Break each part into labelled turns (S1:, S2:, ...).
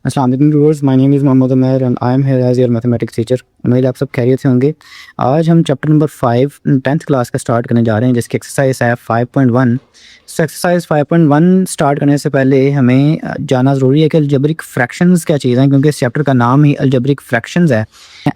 S1: अस्सलाम वालेकुम viewers, my name is Mohammad Umair and I am here as your mathematics teacher. उम्मीद है आप सब खैरियत से होंगे। आज हम चैप्टर नंबर 5 10th क्लास का स्टार्ट करने जा रहे हैं, जिसकी एक्सरसाइज है 5.1। सो एक्सरसाइज 5.1 स्टार्ट करने से पहले हमें जानना ज़रूरी है कि अलजेब्रिक फ्रैक्शंस क्या चीज़ हैं, क्योंकि इस चैप्टर का नाम ही अलजेब्रिक फ्रैक्शंस है।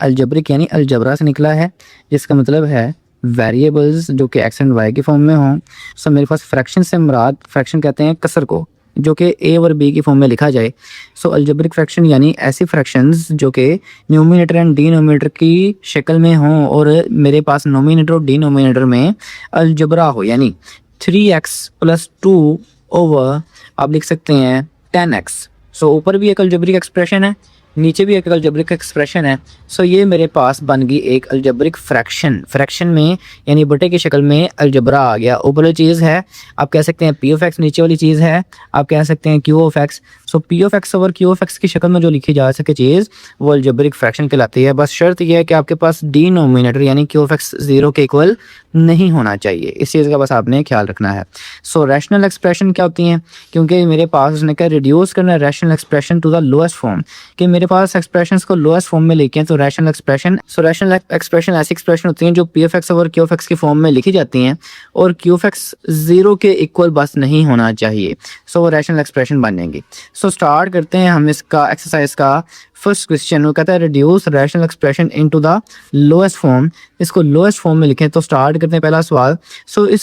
S1: अलजेब्रिक यानी अलजबरा से निकला है, जिसका मतलब है वेरिएबल्स जो कि एक्स एंड वाई की फॉर्म में हों। सो मेरे पास फ्रैक्शन से मुराद, फ्रैक्शन कहते हैं कसर को, जो कि ए और बी की फॉर्म में लिखा जाए। सो अलजेब्रिक फ्रैक्शन यानी ऐसी फ्रैक्शंस जो कि न्यूमिनेटर एंड डिनोमिनेटर की शक्ल में हों और मेरे पास नोमिनेटर और डिनोमिनेटर में अलजबरा हो, यानी 3x + 2 ओवर आप लिख सकते हैं 10x। सो ऊपर भी एक अलजेब्रिक एक्सप्रेशन है, नीचे भी एक अलजेब्रिक एक्सप्रेशन है। सो ये मेरे पास बन गई एक अलजेब्रिक फ्रैक्शन में यानी बटे की शक्ल में अलजबरा आ गया। ऊपर वाली चीज़ है आप कह सकते हैं पी ऑफ एक्स, नीचे वाली चीज़ है आप कह सकते हैं Q of x. So P of x और क्यू ऑफ एक्स की शक्ल में जो लिखी जा सके चीज़ वो अलजेब्रिक फ्रैक्शन कहलाती है। बस शर्त यह है कि आपके पास डिनोमिनेटर यानी क्यू ऑफ एक्स 0 के इक्वल नहीं होना चाहिए। इस चीज़ का बस आपने ख्याल रखना है। सो रैशनल एक्सप्रेशन क्या होती हैं, क्योंकि मेरे पास उसने क्या रिड्यूस करना है rational expression to the lowest form, कि मेरे पास एक्सप्रेशंस को लोएस्ट फॉर्म में लेके हैं। तो रैशनल एक्सप्रेशन ऐसी एक्सप्रेशन होती हैं जो पी ऑफ एक्स और क्यू ऑफ एक्स की फॉर्म में लिखी जाती हैं और क्यू ऑफ एक्स 0 के इक्वल बस नहीं होना चाहिए। सो वो रैशनल एक्सप्रेशन बन जाएंगी। सो स्टार्ट करते हैं हम इसका एक्सरसाइज का फर्स्ट क्वेश्चन। वो कहता है reduce rational expression into the lowest form. इसको लोएस्ट फॉर्म में लिखें। तो स्टार्ट करते हैं पहला सवाल। सो इन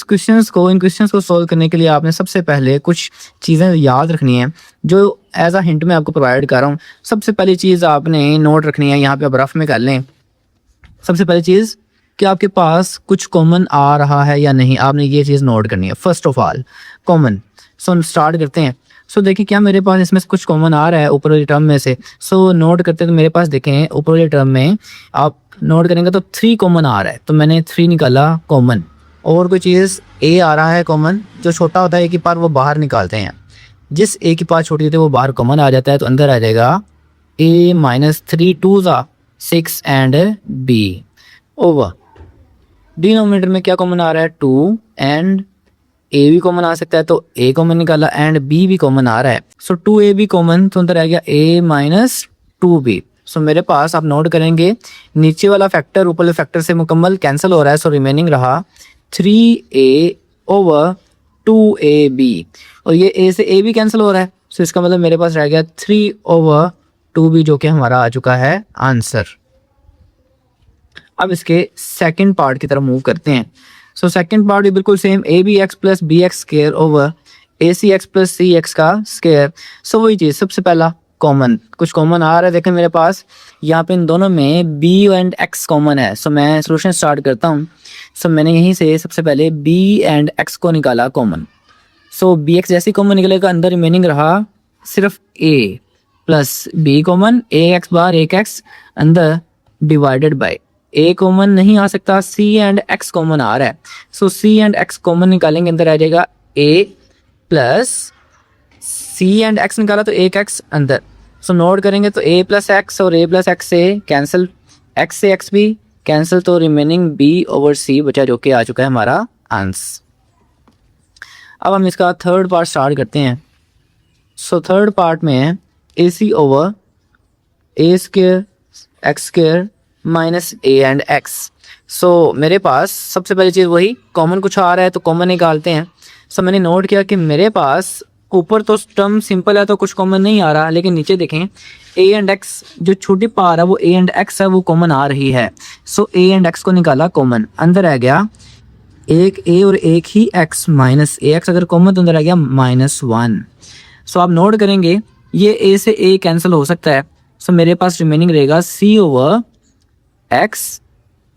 S1: क्वेश्चंस को सोल्व करने के लिए आपने सबसे पहले कुछ चीज़ें याद रखनी है जो एज अ हिंट में आपको प्रोवाइड कर रहा हूँ। सबसे पहली चीज़ आपने नोट रखनी है, यहाँ पे आप रफ में कर लें। सबसे पहली चीज़ कि आपके पास कुछ कॉमन आ रहा है या नहीं, आपने ये चीज़ नोट करनी है। First of all common. So start करते हैं। सो देखिए क्या मेरे पास इसमें से कुछ कॉमन आ रहा है ऊपर वाली टर्म में से। सो नोट करते हैं तो मेरे पास देखें ऊपर वाली टर्म में आप नोट करेंगे तो 3 कॉमन आ रहा है, तो मैंने 3 निकाला कॉमन। और कोई चीज़ ए आ रहा है कॉमन, जो छोटा होता है ए की पार वो बाहर निकालते हैं। जिस ए की पार छोटी होती है वो बाहर कॉमन आ जाता है, तो अंदर आ जाएगा a - 3 2 6 and b over denominator में क्या कॉमन आ रहा है 2 एंड a भी कॉमन आ सकता है, तो a कॉमन निकाला एंड b भी कॉमन आ रहा है। सो 2a भी कॉमन, तो अंदर आ गया a - 2b। सो मेरे पास आप नोट करेंगे नीचे वाला फैक्टर ऊपर वाले फैक्टर से मुकम्मल कैंसिल हो रहा है। सो रिमेनिंग रहा 3a ओवर 2ab, और ये a से a भी कैंसिल हो रहा है। सो इसका मतलब मेरे पास रह गया 3 ओवर 2b, जो कि हमारा आ चुका है आंसर। अब इसके सेकंड पार्ट की तरफ मूव करते हैं। सो सेकंड पार्ट भी बिल्कुल same, A B X plus B X square over A C X plus C X का स्क्वायर। सो वही चीज़, सबसे पहला कॉमन, कुछ कॉमन आ रहा है। देखें मेरे पास यहाँ पे इन दोनों में बी एंड एक्स कॉमन है। सो मैं सोल्यूशन स्टार्ट करता हूँ। सो मैंने यहीं से सबसे पहले बी एंड एक्स को निकाला कॉमन। सो बी एक्स जैसे कॉमन निकलेगा, अंदर रिमेनिंग रहा सिर्फ ए प्लस बी कॉमन, ए एक्स बार एक एक्स अंदर डिवाइडेड बाय ए कॉमन नहीं आ सकता, सी एंड एक्स कॉमन आ रहा है। सो सी एंड एक्स कॉमन निकालेंगे, अंदर आ जाएगा ए प्लस सी एंड एक्स निकाला तो एक एक्स अंदर। सो नोट करेंगे तो a प्लस एक्स और a प्लस एक्स से कैंसिल, x से x भी कैंसिल, तो रिमेनिंग b ओवर c बचा, जो कि आ चुका है हमारा आंसर। अब हम इसका थर्ड पार्ट स्टार्ट करते हैं। सो थर्ड पार्ट में है A C over A square x square minus A and x. So मेरे पास सबसे पहली चीज़ वही कॉमन कुछ आ रहा है तो कॉमन निकालते हैं। सो मैंने नोट किया कि मेरे पास ऊपर तो टर्म सिंपल है तो कुछ कॉमन नहीं आ रहा, लेकिन नीचे देखें ए एंड एक्स जो छोटी पार है वो ए एंड एक्स है, वो कॉमन आ रही है। सो ए एंड एक्स को निकाला कॉमन, अंदर आ गया एक ए और एक ही एक्स माइनस ए एक्स, अगर कॉमन तो अंदर आ गया -1। सो आप नोट करेंगे ये ए से ए कैंसिल हो सकता है। सो मेरे पास रिमेनिंग रहेगा सी ओवर एक्स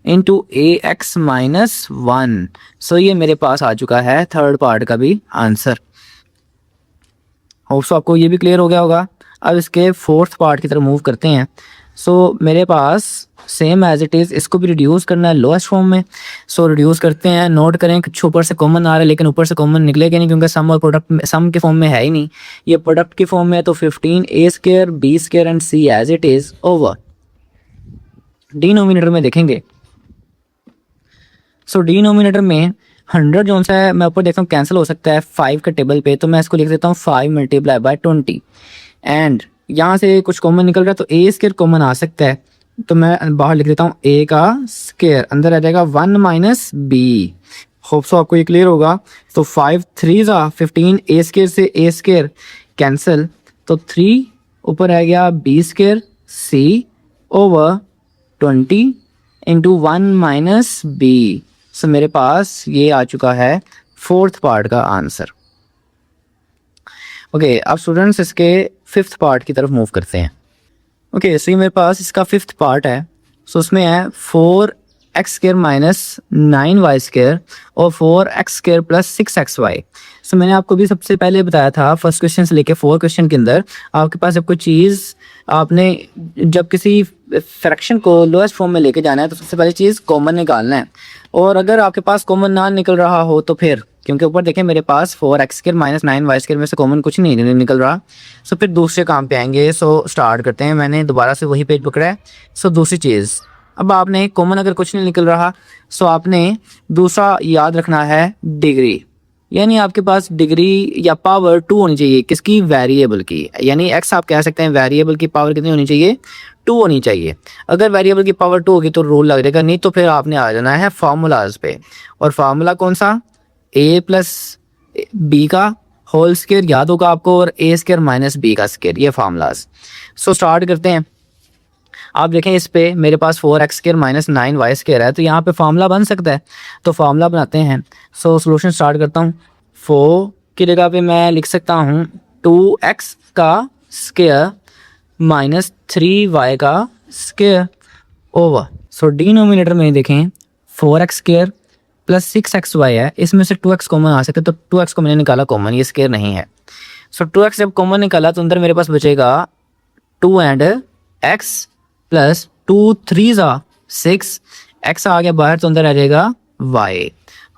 S1: इंटू ए एक्स -1। सो ये मेरे पास आ चुका है थर्ड पार्ट का भी आंसर। होप सो आपको ये भी क्लियर हो गया होगा। अब इसके फोर्थ पार्ट की तरफ मूव करते हैं। सो मेरे पास सेम एज इट इज़ इसको भी रिड्यूस करना है लोएस्ट फॉर्म में। सो रिड्यूस करते हैं, नोट करें कुछ ऊपर से कॉमन आ रहा है लेकिन ऊपर से कॉमन निकलेगा नहीं, क्योंकि सम और प्रोडक्ट सम के फॉर्म में है ही नहीं, ये प्रोडक्ट की फॉर्म में है। तो 15 a square b square and c as it is over denominator में देखेंगे। सो डिनोमिनेटर में 100 जो सा है मैं ऊपर देखता हूँ कैंसिल हो सकता है 5 के टेबल पे, तो मैं इसको लिख देता हूँ 5 × 20 एंड यहाँ से कुछ कॉमन निकल रहा है तो ए स्केयर कॉमन आ सकता है, तो मैं बाहर लिख देता हूँ ए का स्केयर, अंदर आ जाएगा 1 माइनस बी। होप सो आपको ये क्लियर होगा। तो 5 3 15, ए स्केयर से ए स्केयर कैंसिल, तो 3 ऊपर आ गया बी स्केयर सी ओवर 20 इंटू 1 माइनस बी। सो मेरे पास ये आ चुका है फोर्थ पार्ट का आंसर। ओके, अब स्टूडेंट्स इसके फिफ्थ पार्ट की तरफ मूव करते हैं। ओके, सो ये मेरे पास इसका फिफ्थ पार्ट है। सो उसमें है 4x square minus 9y square और 4x स्क्वायर प्लस 6xy। सो मैंने आपको भी सबसे पहले बताया था फर्स्ट क्वेश्चन से लेके 4 क्वेश्चन के अंदर, आपके पास जब कोई चीज़ आपने जब किसी फ्रैक्शन को लोएस्ट फॉर्म में लेके जाना है तो सबसे पहली चीज़ कॉमन निकालना है। और अगर आपके पास कॉमन ना निकल रहा हो तो फिर, क्योंकि ऊपर देखें मेरे पास 4x square minus 9y square में से कॉमन कुछ नहीं निकल रहा, सो फिर दूसरे काम पे आएंगे। सो स्टार्ट करते हैं। मैंने दोबारा से वही पेज पकड़ा है। सो दूसरी चीज़, अब आपने कॉमन अगर कुछ नहीं निकल रहा सो आपने दूसरा याद रखना है डिग्री, यानी आपके पास डिग्री या पावर 2 होनी चाहिए किसकी, वेरिएबल की। यानी x आप कह सकते हैं वेरिएबल की पावर कितनी होनी चाहिए, 2 होनी चाहिए। अगर वेरिएबल की पावर 2 होगी तो रूल लग जाएगा, नहीं तो फिर आपने आ जाना है फार्मूलाज पे। और फार्मूला कौन सा, a प्लस बी का होल स्क्वायर याद होगा आपको, और a स्क्वायर माइनस बी का स्क्वायर, ये फार्मूलाज। सो स्टार्ट करते हैं। आप देखें इस पे मेरे पास 4x square minus 9y square है, तो यहाँ पे फार्मूला बन सकता है, तो फार्मूला बनाते हैं। सो सॉल्यूशन स्टार्ट करता हूँ। 4 की जगह पे मैं लिख सकता हूँ 2x का स्क्वायर माइनस 3y का स्क्वायर ओवर, सो डिनोमिनेटर में देखें 4x स्क्वायर प्लस 6xy है, इसमें से 2x कॉमन आ सकते, तो 2x को मैंने निकाला कॉमन, ये स्क्वायर नहीं है। सो 2x जब कॉमन निकाला तो अंदर मेरे पास बचेगा 2 एंड x प्लस 2 3 6, x आ गया बाहर तो अंदर आ जाएगा y।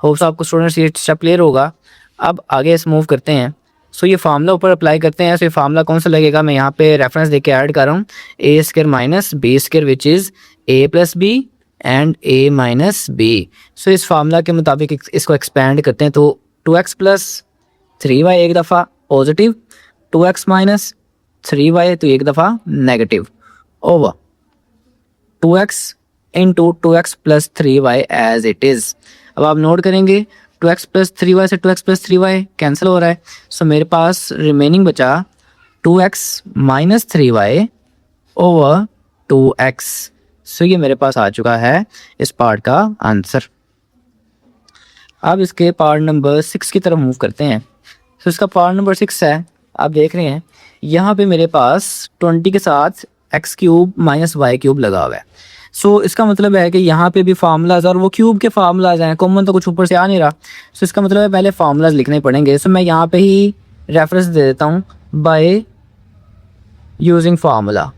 S1: होप्स आपको स्टूडेंट्स ये स्टेप क्लियर होगा। अब आगे इस मूव करते हैं। सो ये फार्मूला ऊपर अप्लाई करते हैं। सो ये फार्मूला कौन सा लगेगा, मैं यहाँ पे रेफरेंस देके ऐड कर रहा हूँ, A square minus B square which is a plus B and a minus B. So इस फार्मूला के मुताबिक इसको एक्सपेंड करते हैं, तो 2x प्लस 3y एक दफ़ा पॉजिटिव, 2x माइनस 3y तो एक दफ़ा negative over 2x into 2x plus 3y as it is. अब आप नोट करेंगे 2x प्लस 3y से 2x प्लस 3y कैंसिल हो रहा है। सो मेरे पास रिमेनिंग बचा 2x minus 3y over 2x। सो ये मेरे पास आ चुका है इस पार्ट का आंसर। अब इसके पार्ट नंबर 6 की तरफ मूव करते हैं। सो इसका पार्ट नंबर 6 है, आप देख रहे हैं यहाँ पे मेरे पास 20 के साथ x cube minus Y cube लगा हुआ है। सो इसका मतलब है कि यहाँ पे भी फार्मूलाज और वो क्यूब के फार्मूलाज हैं, कॉमन तो कुछ ऊपर से आ नहीं रहा। सो इसका मतलब है पहले फार्मूलाज लिखने पड़ेंगे। सो मैं यहाँ पे ही रेफरेंस दे देता हूँ बाय यूजिंग फार्मूला,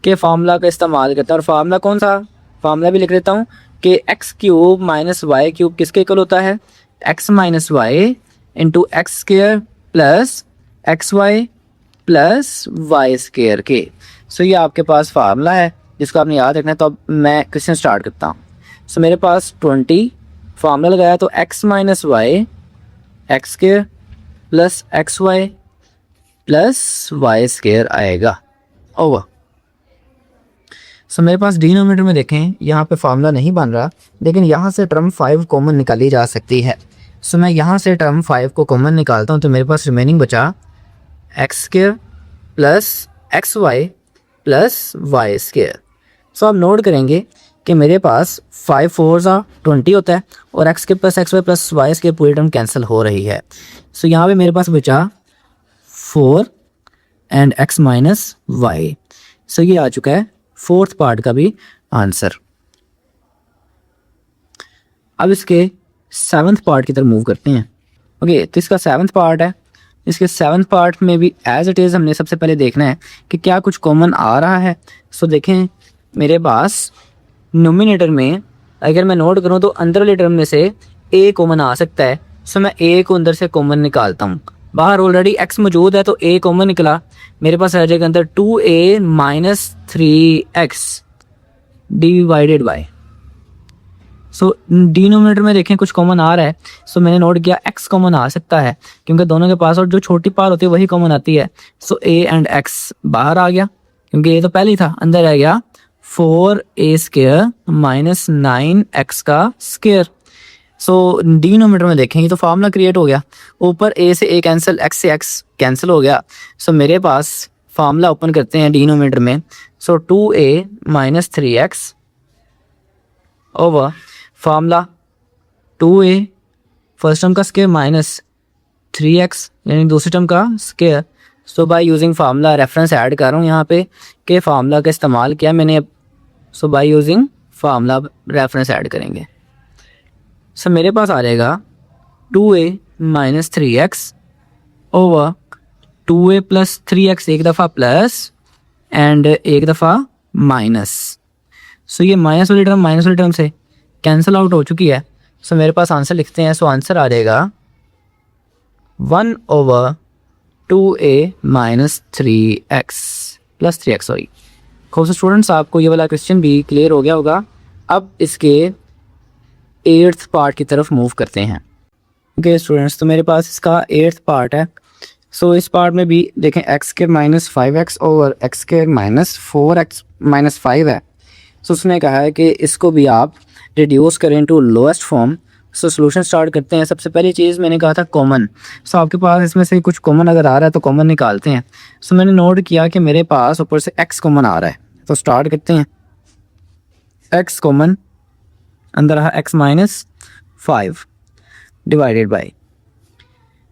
S1: के फार्मूला का इस्तेमाल करता हूँ। और फार्मूला कौन सा, फार्मूला भी लिख देता हूँ कि X cube minus Y cube किसके इक्वल होता है, X minus Y into X square plus x Y plus Y square के। सो ये आपके पास फार्मूला है जिसको आपने याद रखना है। तो अब मैं क्वेश्चन स्टार्ट करता हूँ। सो मेरे पास 20 फार्मूला लगाया तो X minus Y X square plus x Y plus Y square आएगा ओवर। सो मेरे पास डिनोमिनेटर में देखें यहाँ पे फार्मूला नहीं बन रहा, लेकिन यहाँ से टर्म 5 कॉमन निकाली जा सकती है। सो मैं यहाँ से टर्म 5 को कॉमन निकालता हूँ, तो मेरे पास रिमेनिंग बचा x square plus x Y plus Y square. So आप नोट करेंगे कि मेरे पास 5 4 20 होता है और एक्स के plus x Y plus Y square पूरी टर्म कैंसिल हो रही है। सो यहाँ पे मेरे पास बचा 4 एंड एक्स माइनस वाई। सो ये आ चुका है फोर्थ पार्ट का भी आंसर। अब इसके 7th पार्ट की तरफ मूव करते हैं। ओके, तो इसका 7th पार्ट है। इसके 7th पार्ट में भी एज इट इज़ हमने सबसे पहले देखना है कि क्या कुछ कॉमन आ रहा है। सो देखें मेरे पास नोमिनेटर में अगर मैं नोट करूं तो अंदर वाले टर्म में से a कॉमन आ सकता है। सो मैं a को अंदर से कॉमन निकालता हूं। बाहर ऑलरेडी x मौजूद है तो a कॉमन निकला, मेरे पास आ जाएगा अंदर 2a minus 3x divided by so denominator में देखें कुछ कॉमन आ रहा है, सो मैंने नोट किया x कॉमन आ सकता है क्योंकि दोनों के पास और जो छोटी पार होती है वही कॉमन आती है। सो a एंड x बाहर आ गया क्योंकि ये तो पहले ही था, अंदर आ गया 4a स्क्वायर माइनस 9x का स्क्वायर। सो डिनोमिनेटर में देखें ये तो फार्मूला क्रिएट हो गया, ऊपर a से a कैंसिल, x से x कैंसिल हो गया। सो मेरे पास फार्मूला ओपन करते हैं डिनोमिनेटर में। सो 2a minus 3x over formula 2a first term का स्क्वायर माइनस 3x यानी दूसरी टर्म का square. So by using formula, reference add कर रहा हूँ यहाँ पे कि फार्मूला का इस्तेमाल किया मैंने। So by using formula reference add करेंगे। सो मेरे पास आ जाएगा 2a minus 3x over 2a plus 3x एक दफ़ा प्लस एंड एक दफ़ा माइनस। सो ये माइनस वाली टर्म से कैंसिल आउट हो चुकी है। सो मेरे पास आंसर लिखते हैं। सो आंसर आ जाएगा 1 over 2a minus 3x plus 3x। Sorry खूब से स्टूडेंट्स, आपको ये वाला क्वेश्चन भी क्लियर हो गया होगा। अब इसके 8th पार्ट की तरफ मूव करते हैं। ओके स्टूडेंट्स, तो मेरे पास इसका 8th पार्ट है। सो इस पार्ट में भी देखें x के माइनस 5x ओवर x के माइनस 4x माइनस 5 है। सो उसने कहा है कि इसको भी आप रिड्यूस करें to lowest form. So solution start करते हैं। सबसे पहली चीज़ मैंने कहा था कॉमन। सो आपके पास इसमें से कुछ कॉमन अगर आ रहा है तो कॉमन निकालते हैं। सो मैंने नोट किया कि मेरे पास ऊपर से x कॉमन आ रहा है, तो स्टार्ट करते हैं। x कॉमन अंदर रहा x minus 5 divided by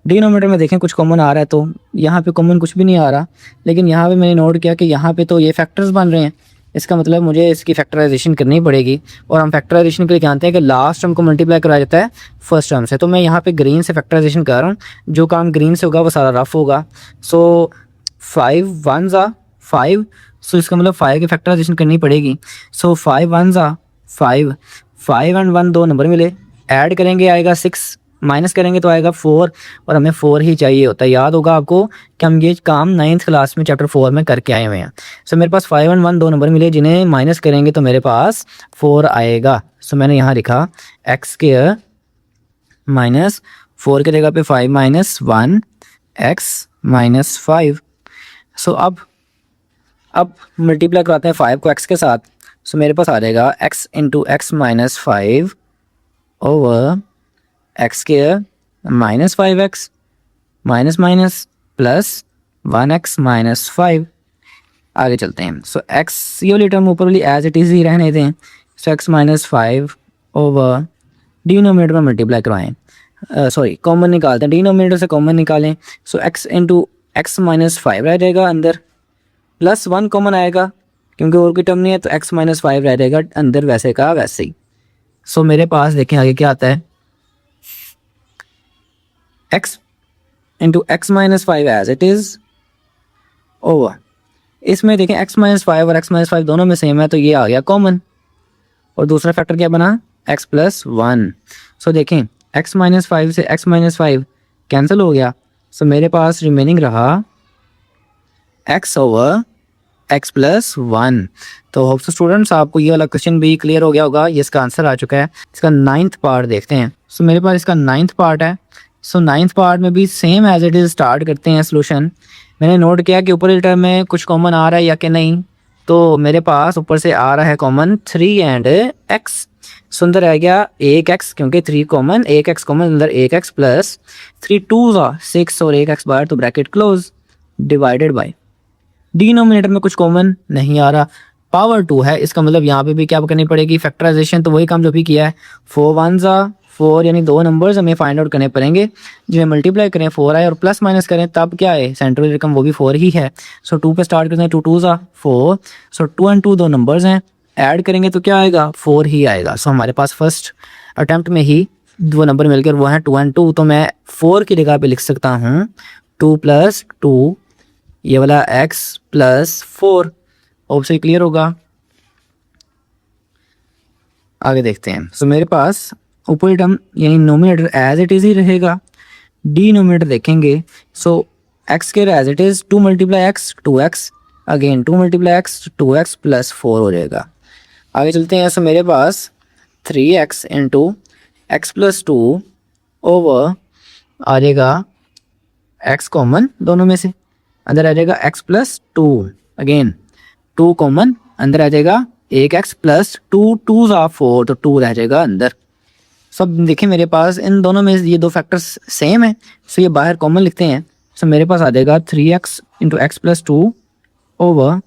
S1: denominator में देखें कुछ कॉमन आ रहा है, तो यहाँ पे कॉमन कुछ भी नहीं आ रहा, लेकिन यहाँ पे मैंने नोट किया कि यहाँ पे तो ये फैक्टर्स बन रहे हैं। इसका मतलब मुझे इसकी फैक्टराइजेशन करनी पड़ेगी, और हम फैक्टराइजेशन के लिए जानते हैं कि लास्ट टर्म को मल्टीप्लाई कराया जाता है फर्स्ट टर्म से। तो मैं यहाँ पे ग्रीन से फैक्टराइजेशन कर रहा हूँ, जो काम ग्रीन से होगा वो सारा रफ होगा। सो 5 1 ज़ा 5, सो इसका मतलब 5 की फैक्टराइजेशन करनी पड़ेगी। सो 5 1 ज़ा 5, 5 एंड 1 दो नंबर मिले, ऐड करेंगे आएगा 6, माइनस करेंगे तो आएगा 4, और हमें 4 ही चाहिए होता है। याद होगा आपको कि हम ये काम 9th क्लास में चैप्टर 4 में करके आए हुए हैं। सो मेरे पास 5 एंड 1 दो नंबर मिले, जिन्हें माइनस करेंगे तो मेरे पास 4 आएगा। सो मैंने यहाँ लिखा एक्स स्क्वायर माइनस 4 की जगह पे 5 माइनस 1 एक्स माइनस 5। सो अब मल्टीप्लाई कराते हैं 5 को x के साथ। सो मेरे पास आ जाएगा x into X minus 5 over x square minus 5x minus minus plus 1x minus 5। आगे चलते हैं। सो x ये वाली टर्म ऊपर वाली एज इट इज़ ही रहने दें। सो x माइनस 5 ओवर डिनोमिनेटर में मल्टीप्लाई करवाएं, सॉरी कॉमन निकालते हैं, डिनोमिनेटर से कॉमन निकालें। सो x इंटू एक्स माइनस 5 रह जाएगा अंदर, प्लस 1 कॉमन आएगा क्योंकि और कोई टर्म नहीं है, तो x माइनस 5 रह जाएगा अंदर वैसे का वैसे ही। सो मेरे पास देखें आगे क्या आता है, x into X minus 5 as it is over, इसमें देखें x माइनस 5 और x माइनस 5 दोनों में सेम है, तो ये आ गया कॉमन, और दूसरा फैक्टर क्या बना x प्लस 1। सो देखें x माइनस 5 से x माइनस 5 कैंसिल हो गया। सो मेरे पास रिमेनिंग रहा x ओवर x प्लस 1। तो होप सो स्टूडेंट्स आपको ये वाला क्वेश्चन भी क्लियर हो गया होगा। ये इसका आंसर आ चुका है। इसका 9th पार्ट देखते हैं। सो मेरे पास इसका 9th पार्ट है। सो 9th पार्ट में भी same as it is start करते हैं सोल्यूशन। मैंने नोट किया कि ऊपर टर्म में कुछ कॉमन आ रहा है या कि नहीं, तो मेरे पास ऊपर से आ रहा है कॉमन 3 एंड x। सुंदर रह गया 1x क्योंकि 3 कॉमन, 1x कॉमन, अंदर 1x प्लस 3 2 6 और 1x बाहर, तो bracket close divided by denominator में कुछ कॉमन नहीं आ रहा, पावर 2 है। इसका मतलब यहाँ पे भी क्या करनी पड़ेगी फैक्टराइजेशन, तो वही काम जो भी किया है। 4 1 4 यानी दो नंबर्स हमें फाइंड आउट करने पड़ेंगे, जिन्हें मल्टीप्लाई करें 4 आए और प्लस माइनस करें तब क्या है सेंट्रल रकम वो भी 4 ही है। सो 2 पे स्टार्ट करते हैं, 2 2 4। सो 2 एंड 2 दो नंबर्स हैं, ऐड करेंगे तो क्या आएगा 4 ही आएगा। सो हमारे पास फर्स्ट अटैम्प्ट में ही दो नंबर मिलकर वो हैं 2 एंड 2, तो मैं 4 की जगह पे लिख सकता हूँ 2 प्लस 2 ये वाला x प्लस 4। ऑप्शन क्लियर होगा। आगे देखते हैं। सो मेरे पास ऊपरी टर्म यानी नोमिनेटर एज इट इज़ ही रहेगा, डिनोमिनेटर देखेंगे। सो एक्स के as it is 2 multiply x 2x, again 2 multiply x 2x plus 4 हो जाएगा। आगे चलते हैं। सो मेरे पास 3x into x plus two over आ जाएगा x कॉमन दोनों में से, अंदर आ जाएगा x plus two, again 2 common, अंदर आ जाएगा एक x प्लस टू, 2 ज़ा 4 तो 2 रह जाएगा अंदर। सब देखिए मेरे पास इन दोनों में ये दो फैक्टर्स सेम है, सो ये बाहर कॉमन लिखते हैं। सो मेरे पास आ जाएगा 3x into x plus two over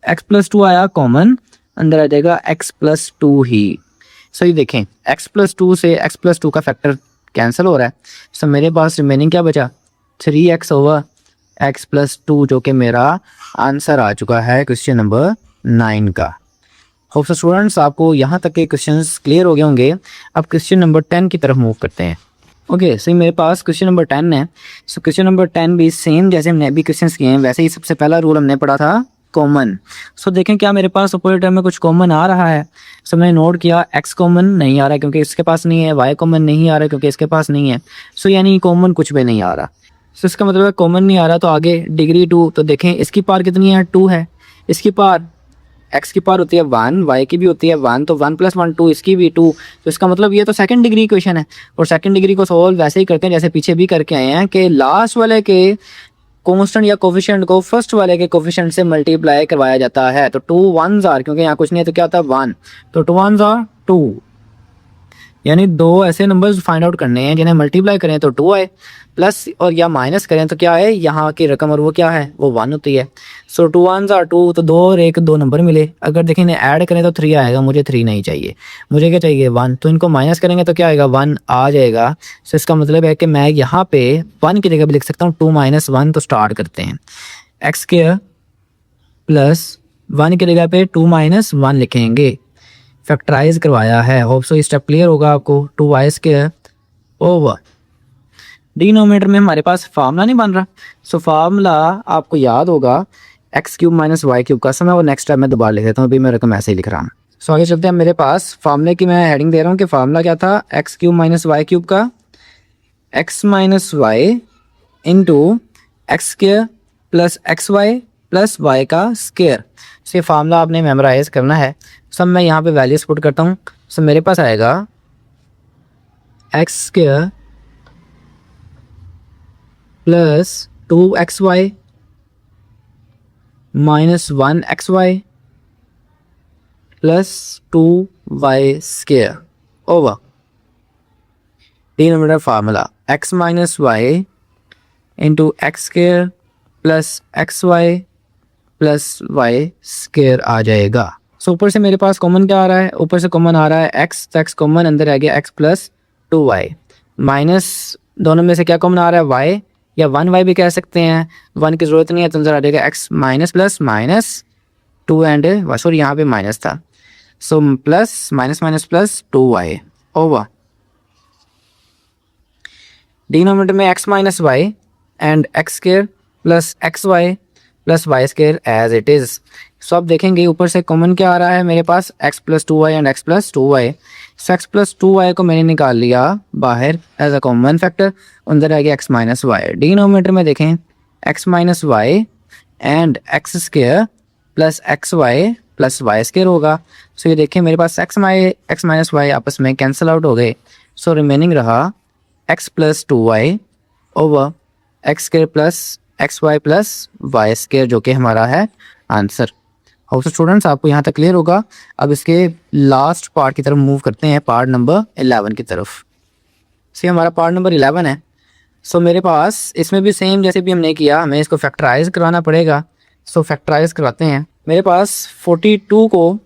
S1: x plus two आया कॉमन, अंदर आ जाएगा x प्लस टू ही। सो ये देखें x प्लस टू से x प्लस टू का फैक्टर कैंसिल हो रहा है। सो मेरे पास रिमेनिंग क्या बचा, 3x over x plus two, जो कि मेरा आंसर आ चुका है क्वेश्चन नंबर 9 का। होप सो स्टूडेंट्स आपको यहाँ तक के क्वेश्चंस क्लियर हो गए होंगे। अब क्वेश्चन नंबर 10 की तरफ मूव करते हैं। ओके सो मेरे पास क्वेश्चन नंबर 10 है। सो क्वेश्चन नंबर 10 भी सेम जैसे हमने अभी क्वेश्चंस किए हैं वैसे ही सबसे पहला रूल हमने पढ़ा था कॉमन। सो देखें क्या मेरे पास अपोजिट टर्म में कुछ कॉमन आ रहा है। सो मैंने नोट किया x कॉमन नहीं आ रहा है क्योंकि इसके पास नहीं है, y कॉमन नहीं आ रहा है क्योंकि इसके पास नहीं है। सो यानी कॉमन कुछ भी नहीं आ रहा। सो इसका मतलब है कॉमन नहीं आ रहा, तो आगे डिग्री 2, तो देखें इसकी पावर कितनी है 2 है, इसकी पावर x की पावर होती है 1, y की भी होती है 1, तो 1 + 1 2, इसकी भी 2, तो इसका मतलब ये तो सेकंड डिग्री इक्वेशन है। और सेकंड डिग्री को सॉल्व वैसे ही करते हैं जैसे पीछे भी करके आए हैं कि लास्ट वाले के कांस्टेंट या कोफिशिएंट को फर्स्ट वाले के कोफिशिएंट से मल्टीप्लाई करवाया जाता है। तो 2 1s आर, क्योंकि यहाँ कुछ नहीं है तो क्या होता है 1, तो 2 1s आर 2, यानी दो ऐसे नंबर्स फाइंड आउट करने हैं जिन्हें मल्टीप्लाई करें तो 2 आए, प्लस और या माइनस करें तो क्या है यहाँ की रकम, और वो क्या है वो 1 होती है। सो 2 1s आर 2, तो 2 और 1 2 नंबर मिले। अगर देखें इन्हें ऐड करें तो 3 आएगा, मुझे 3 नहीं चाहिए, मुझे क्या चाहिए 1, तो इनको माइनस करेंगे तो क्या आएगा 1 आ जाएगा। सो इसका मतलब है कि मैं यहाँ पे 1 की जगह भी लिख सकता हूँ 2 - 1। तो स्टार्ट करते हैं, x² प्लस 1 की जगह पे 2 - 1 लिखेंगे, फैक्टराइज करवाया है। होप सो स्टेप क्लियर होगा आपको। 2y² ओवर डिनोमिनेटर में हमारे पास फार्मूला नहीं बन रहा। सो फार्मूला आपको याद होगा x³ - y³ का। समय वो नेक्स्ट टाइम मैं दोबारा लिख देता हूँ, अभी मैं रकम ऐसे ही लिख रहा हूँ। सो आगे चलते हैं, मेरे पास फार्मूले की मैं हेडिंग दे रहा हूँ कि फार्मूला क्या था, x³ - y³ का x - y into x² plus xy plus y का स्क्वायर। सो ये फार्मूला आपने मेमोराइज करना है। सब मैं यहाँ पे वैल्यूज पुट करता हूँ। सो मेरे पास आएगा x² plus 2xy minus 1xy plus 2y² over denominator formula x - y into x² plus xy plus y² आ जाएगा। सो ऊपर से मेरे पास कॉमन क्या आ रहा है, ऊपर से कॉमन आ रहा है x, तो x कॉमन, अंदर आ गया x प्लस 2y, माइनस दोनों में से क्या कॉमन आ रहा है y, या 1y भी कह सकते हैं, 1 की ज़रूरत नहीं है, तो अंदर आ जाएगा x minus plus minus 2 and sorry यहाँ पे माइनस था, so plus minus minus plus 2y over denominator में x - y and x² plus xy plus y² as it is. So अब देखेंगे ऊपर से कॉमन क्या आ रहा है मेरे पास, x plus 2y and x plus 2y। So x plus 2y को मैंने निकाल लिया बाहर एज अ कॉमन फैक्टर, अंदर आ गया x - y। डिनोमिनेटर में देखें x - y and x² plus xy plus y² होगा। सो ये देखें मेरे पास x - y आपस में कैंसिल आउट हो गए। सो रिमेनिंग रहा x plus 2y over x² plus xy plus y² जो कि हमारा है आंसर। होप सो स्टूडेंट्स आपको यहाँ तक क्लियर होगा। अब इसके लास्ट पार्ट की तरफ मूव करते हैं, पार्ट नंबर 11 की तरफ। सो हमारा पार्ट नंबर 11 है। सो मेरे पास इसमें भी सेम जैसे भी हमने किया, हमें इसको फैक्टराइज करवाना पड़ेगा। सो फैक्टराइज करवाते हैं। मेरे पास 42 को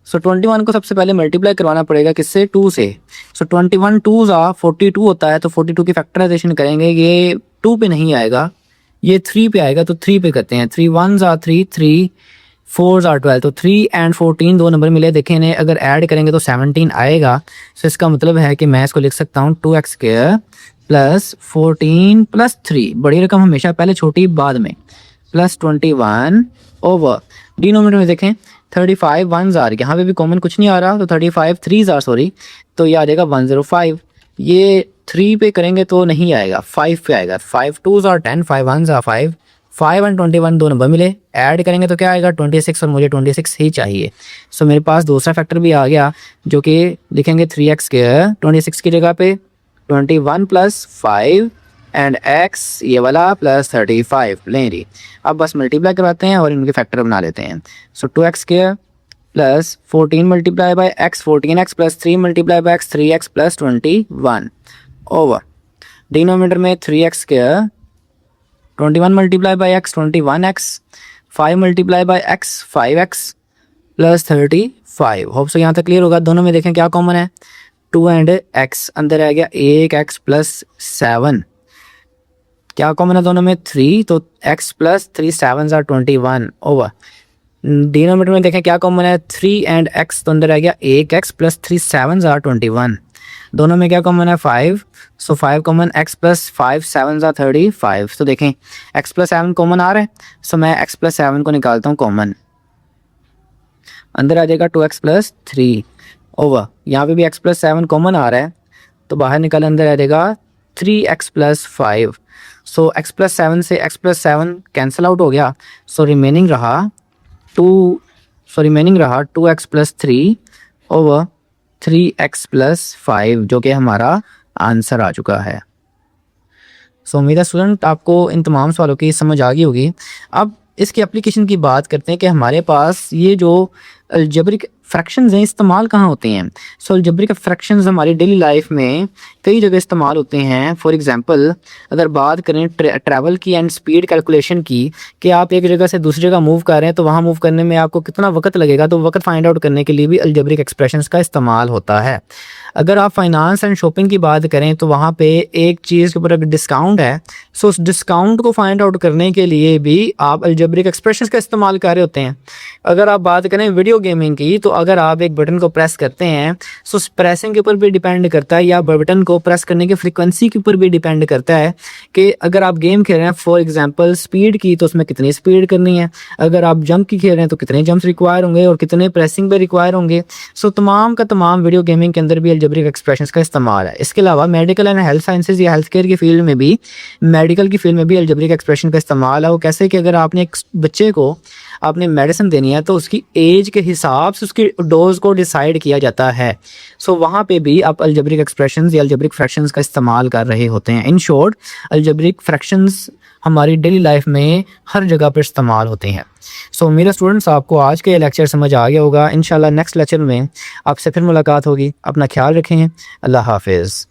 S1: 21 को सबसे पहले मल्टीप्लाई करवाना पड़ेगा किससे, 2 से। सो 21 2s आर 42 होता है, तो 42 की फैक्टराइजेशन करेंगे, ये 2 पे नहीं आएगा, ये 3 पे आएगा, तो 3 पे करते हैं। 3 1s आर 3, 3 4s आर 12, तो 3 एंड 14 दो नंबर मिले, देखें इन्हें अगर ऐड करेंगे तो 17 आएगा। सो इसका मतलब है कि मैं इसको लिख सकता हूँ 2x² प्लस 14 प्लस 3, बड़ी रकम हमेशा पहले छोटी बाद में, प्लस 21 ओवर डिनोमिनेटर में देखें 35 1s आर, यहाँ पे भी कॉमन कुछ नहीं आ रहा, तो 35 3s आर सॉरी, तो ये आ जाएगा 105। ये 3 पे करेंगे तो नहीं आएगा, 5 पे आएगा। 5 2s आर 10, 5 1s आर 5, 5 और 21 दो नंबर मिले, ऐड करेंगे तो क्या आएगा 26 और मुझे 26 ही चाहिए। सो मेरे पास दूसरा फैक्टर भी आ गया जो कि लिखेंगे 3x स्क्वायर 26 की जगह पे 21 प्लस 5 एंड x ये वाला प्लस 35 लें जी। अब बस मल्टीप्लाई करवाते हैं और इनके फैक्टर बना लेते हैं। सो 2x square plus 14 multiply by x 14x plus 3 multiply by x 3x plus 21 over denominator में 3x square 21 multiply by x 21x 5 multiply by x 5x plus 35। Hope so यहाँ तक क्लियर होगा। दोनों में देखें क्या कॉमन है 2 एंड x, अंदर आ गया 1x प्लस 7, क्या कॉमन है दोनों में 3, तो x plus 3 7 or 21 over denominator में देखें क्या कॉमन है 3 एंड x, तो अंदर आ गया 1x प्लस 3 7 आर 21, दोनों में क्या कॉमन है 5, सो 5 कॉमन x प्लस 5 7 आर 35। तो देखें x प्लस 7 कॉमन आ रहा है, सो मैं x प्लस 7 को निकालता हूँ कॉमन, अंदर आ जाएगा 2x प्लस 3 ओवर यहाँ पे भी x प्लस 7 कॉमन आ रहा है तो बाहर निकल अंदर आ जाएगा 3x प्लस 5। सो x प्लस 7 से x प्लस 7 कैंसिल आउट हो गया, सो रिमेनिंग रहा 2x plus 3 over 3x plus 5 जो कि हमारा आंसर आ चुका है। सो उम्मीद है स्टूडेंट आपको इन तमाम सवालों की समझ आ गई होगी। अब इसकी एप्लीकेशन की बात करते हैं कि हमारे पास ये जो अलजेब्रिक फ्रैक्शंस हैं इस्तेमाल कहाँ होते हैं। सो अलजेब्रिक फ्रैक्शंस हमारी डेली लाइफ में कई जगह इस्तेमाल होते हैं। फॉर एग्जांपल अगर बात करें ट्रैवल की एंड स्पीड कैलकुलेशन की कि आप एक जगह से दूसरी जगह मूव कर रहे हैं तो वहाँ मूव करने में आपको कितना वक्त लगेगा, तो वक्त फाइंड आउट करने के लिए भी अलजेब्रिक एक्सप्रेशंस का इस्तेमाल होता है। अगर आप फाइनेंस एंड शॉपिंग की बात करें तो वहाँ पे एक चीज़ के ऊपर अगर डिस्काउंट है, सो उस डिस्काउंट को फाइंड आउट करने के लिए भी आप अलजेब्रिक एक्सप्रेशंस का इस्तेमाल कर रहे होते हैं। अगर आप बात करें वीडियो गेमिंग की तो अगर आप एक बटन को प्रेस करते हैं सो उस प्रेसिंग के ऊपर भी डिपेंड करता है या बटन को प्रेस करने की फ्रीक्वेंसी के ऊपर भी डिपेंड करता है कि अगर आप गेम खेल रहे हैं फॉर एग्जांपल स्पीड की तो उसमें कितनी स्पीड करनी है, अगर आप जंप की खेल रहे हैं तो कितने जंप्स रिक्वायर होंगे और कितने प्रेसिंग पे रिक्वायर होंगे। सो तमाम का तमाम वीडियो गेमिंग के अंदर भी अलजेब्रिक एक्सप्रेशंस का इस्तेमाल है। इसके अलावा मेडिकल एंड हेल्थ साइंसेज या हेल्थ केयर की फील्ड में भी अलजेब्रिक एक्सप्रेशन का इस्तेमाल है। वो कैसे कि अगर आपने एक बच्चे को आपने मेडिसिन देनी है तो उसकी एज के हिसाब से उसकी डोज को डिसाइड किया जाता है। सो वहाँ पे भी आप अलजेब्रिक एक्सप्रेशंस या अलजेब्रिक फ्रैक्शंस का इस्तेमाल कर रहे होते हैं। इन शॉर्ट अलजेब्रिक फ्रैक्शंस हमारी डेली लाइफ में हर जगह पर इस्तेमाल होते हैं। सो मेरे स्टूडेंट्स आपको आज के लेक्चर समझ आ गया होगा। इंशाल्लाह नेक्स्ट लेक्चर में आपसे फिर मुलाकात होगी। अपना ख्याल रखें। अल्लाह हाफिज़।